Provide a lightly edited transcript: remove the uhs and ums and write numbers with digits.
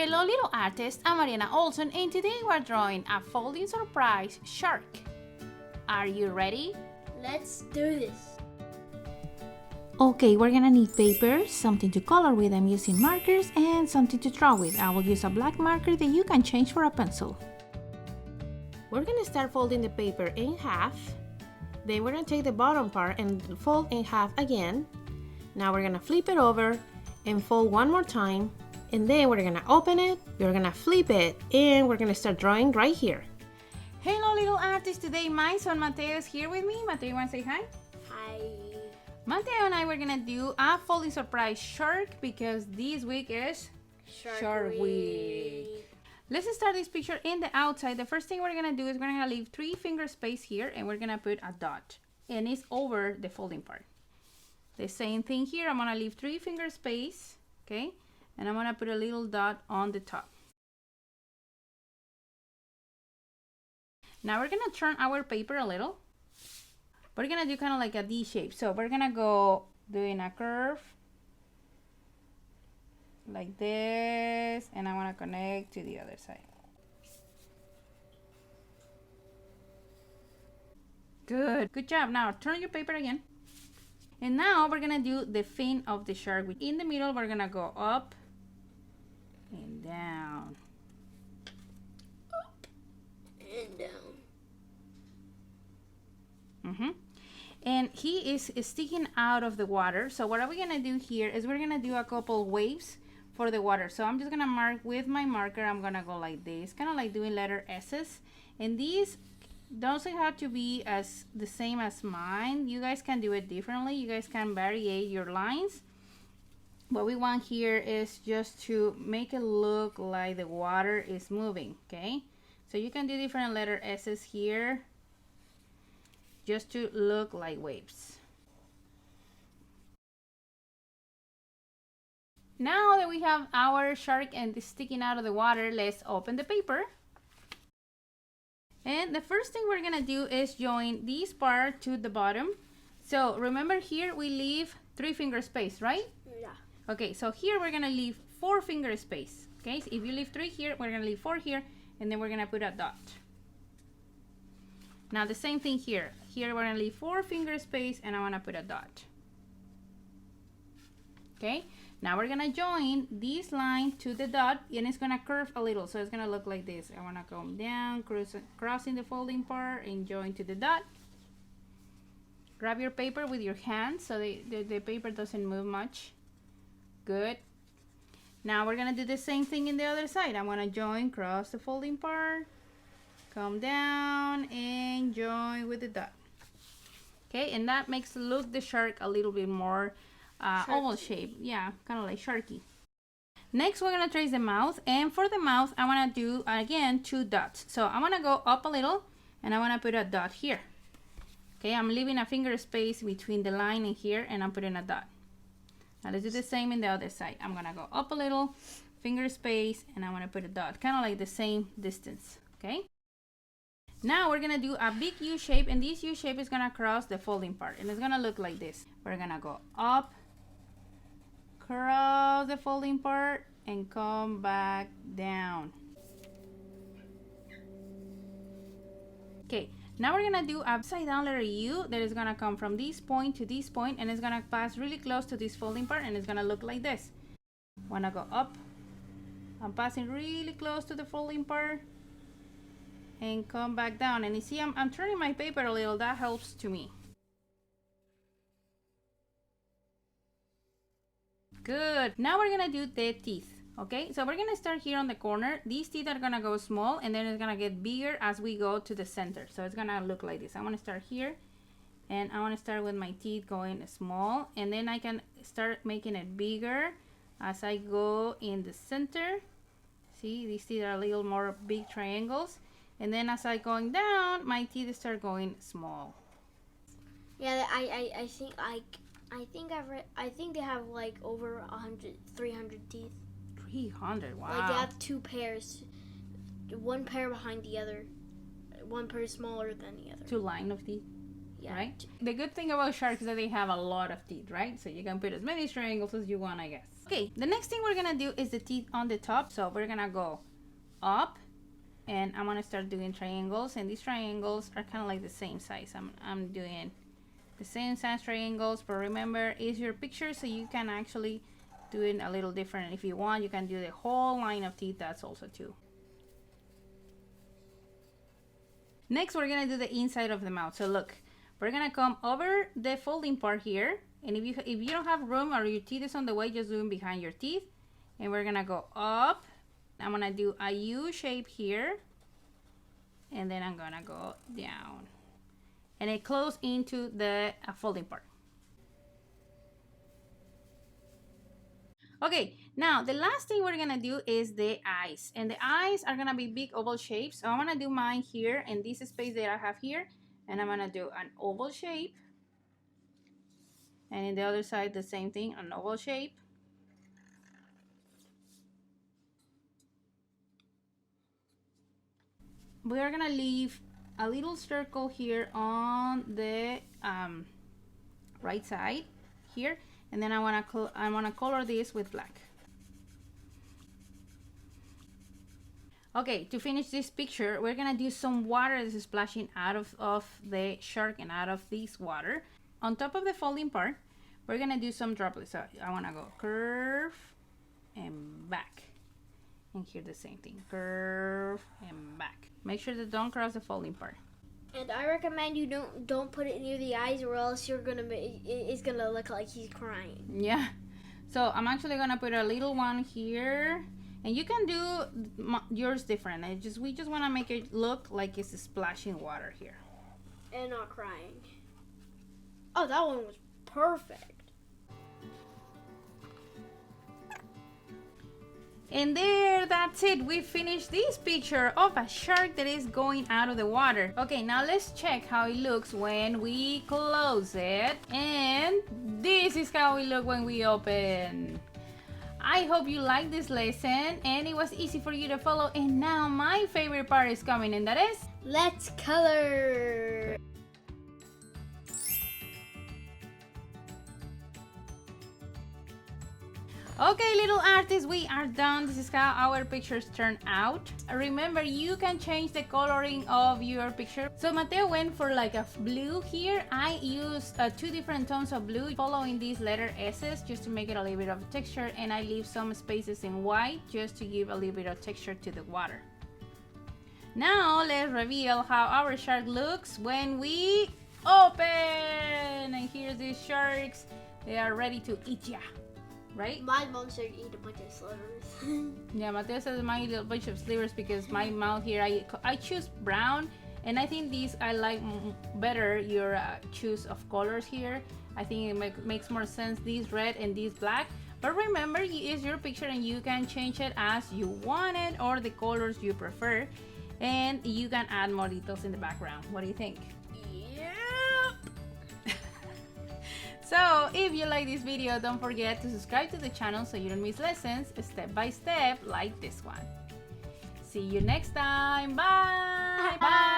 Hello little artists, I'm Mariana Olson and today we're drawing a folding surprise shark. Are you ready? Let's do this. Okay, we're gonna need paper, something to color with. I'm using markers and something to draw with. I will use a black marker that you can change for a pencil. We're gonna start folding the paper in half. Then we're gonna take the bottom part and fold in half again. Now we're gonna flip it over and fold one more time. And then we're gonna open it, we're gonna flip it, and we're gonna start drawing right here. Hello little artists, today my son Mateo is here with me. Mateo, you wanna say hi? Hi. Mateo and I were gonna do a folding surprise shark because this week is Shark Week. Let's start this picture in the outside. The first thing we're gonna do is we're gonna leave 3 finger space here and we're gonna put a dot. And it's over the folding part. The same thing here, I'm gonna leave 3 finger space, okay? And I'm gonna put a little dot on the top. Now we're gonna turn our paper a little. We're gonna do kind of like a D shape. So we're gonna go doing a curve like this, and I wanna connect to the other side. Good job. Now turn your paper again. And now we're gonna do the fin of the shark. In the middle, we're gonna go up and down. Up and down. And he is sticking out of the water. So what are we gonna do here is we're gonna do a couple waves for the water. So I'm just gonna mark with my marker. I'm gonna go like this, kind of like doing letter S's. And these doesn't have to be as the same as mine. You guys can do it differently. You guys can vary your lines. What we want here is just to make it look like the water is moving, okay? So you can do different letter S's here just to look like waves. Now that we have our shark and it's sticking out of the water, let's open the paper. And the first thing we're gonna do is join this part to the bottom. So remember here we leave 3 finger space, right? Yeah. Okay, so here we're gonna leave 4 finger space. Okay, so if you leave 3 here, we're gonna leave 4 here, and then we're gonna put a dot. Now the same thing here. Here we're gonna leave 4 finger space, and I wanna put a dot. Okay, now we're gonna join this line to the dot, and it's gonna curve a little, so it's gonna look like this. I wanna come down, crossing the folding part, and join to the dot. Grab your paper with your hands so the paper doesn't move much. Good. Now we're gonna do the same thing in the other side. I'm gonna join, cross the folding part, come down, and join with the dot. Okay, and that makes look the shark a little bit more oval shape. Yeah, kind of like sharky. Next, we're gonna trace the mouth, and for the mouth, I wanna do again 2 dots. So I'm gonna go up a little, and I wanna put a dot here. Okay, I'm leaving a finger space between the line and here, and I'm putting a dot. Now let's do the same in the other side. I'm gonna go up a little, finger space, and I wanna put a dot, kind of like the same distance, okay? Now we're gonna do a big U shape, and this U shape is gonna cross the folding part, and it's gonna look like this. We're gonna go up, cross the folding part, and come back down. Okay. Now we're gonna do a upside down letter U that is gonna come from this point to this point, and it's gonna pass really close to this folding part, and it's gonna look like this. Wanna go up, I'm passing really close to the folding part, and come back down. And you see I'm turning my paper a little, that helps to me. Good. Now we're gonna do the teeth. Okay, so we're gonna start here on the corner. These teeth are gonna go small, and then it's gonna get bigger as we go to the center. So it's gonna look like this. I wanna start here, and I wanna start with my teeth going small, and then I can start making it bigger as I go in the center. See, these teeth are a little more big triangles, and then as I going down, my teeth start going small. Yeah, I think they have like over 300 teeth. 300, wow. Like they have 2 pairs, 1 pair behind the other, 1 pair smaller than the other. 2 lines of teeth, yeah. Right? The good thing about sharks is that they have a lot of teeth, right? So you can put as many triangles as you want, I guess. Okay, the next thing we're gonna do is the teeth on the top. So we're gonna go up, and I'm gonna start doing triangles, and these triangles are kind of like the same size. I'm doing the same size triangles, but remember, it's your picture, so you can actually do it a little different. If you want, you can do the whole line of teeth. That's also too. Next, we're gonna do the inside of the mouth. So look, we're gonna come over the folding part here, and if you don't have room or your teeth is on the way, just do it behind your teeth. And we're gonna go up. I'm gonna do a U shape here, and then I'm gonna go down, and it closes into the folding part. Okay, now the last thing we're gonna do is the eyes, and the eyes are gonna be big oval shapes. So I'm gonna do mine here in this space that I have here, and I'm gonna do an oval shape, and in the other side the same thing, an oval shape. We are gonna leave a little circle here on the right side here, and then I wanna color this with black. Okay, to finish this picture, we're gonna do some water that's splashing out of the shark and out of this water. On top of the folding part, we're gonna do some droplets. So I wanna go curve and back. And here the same thing, curve and back. Make sure that don't cross the folding part. And I recommend you don't put it near the eyes, or else it's gonna look like he's crying. Yeah. So I'm actually gonna put a little one here, and you can do yours different. We just wanna make it look like it's splashing water here. And not crying. Oh, that one was perfect. And there, that's it. We finished this picture of a shark that is going out of the water. Okay, now let's check how it looks when we close it. And this is how it looks when we open. I hope you liked this lesson and it was easy for you to follow. And now my favorite part is coming, and that is... let's color! Okay, little artists, we are done. This is how our pictures turn out. Remember, you can change the coloring of your picture. So Mateo went for like a blue here. I used 2 different tones of blue, following these letter S's just to make it a little bit of texture, and I leave some spaces in white just to give a little bit of texture to the water. Now let's reveal how our shark looks when we open. And here's these sharks. They are ready to eat ya. Right? My mom said eat a bunch of slivers. Yeah, Mateo says I eat a bunch of slivers because my mouth here, I choose brown, and I think these I like better your choose of colors here. I think it makes more sense, these red and these black. But remember, it's your picture and you can change it as you want it, or the colors you prefer, and you can add more details in the background. What do you think? So if you like this video, don't forget to subscribe to the channel so you don't miss lessons step by step like this one. See you next time. Bye. Bye.